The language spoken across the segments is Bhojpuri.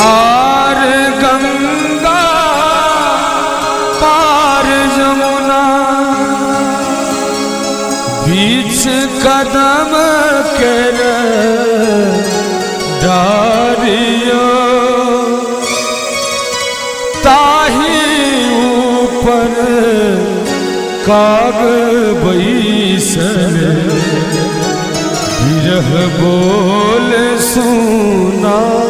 आर गंगा पार जमुना बीच कदम कर डारियो ताही ऊपर काग बैसल विरह बोल सुनावे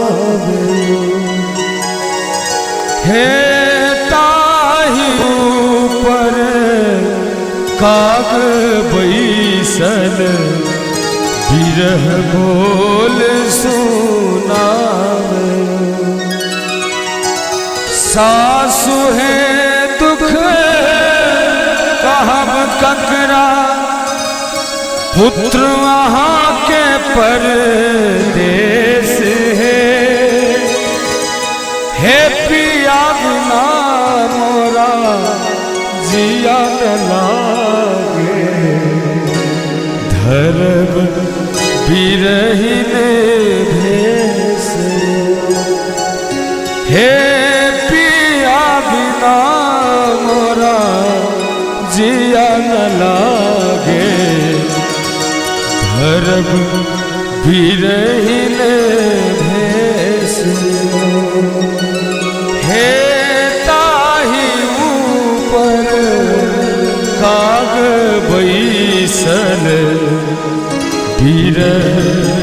हे ताही ऊपर काग बैसल विरह बोल सुनावे सासु है दुख कहब ककरा पुत्र वहाँ के परदेश है पिया बिना मोरा जिया न लागे धर्म बिरहिन भेष हे पिया बिना मोरा जिया न लागे धर्म बिरहिन भेष हे ताही ऊपर काग बैसल विरह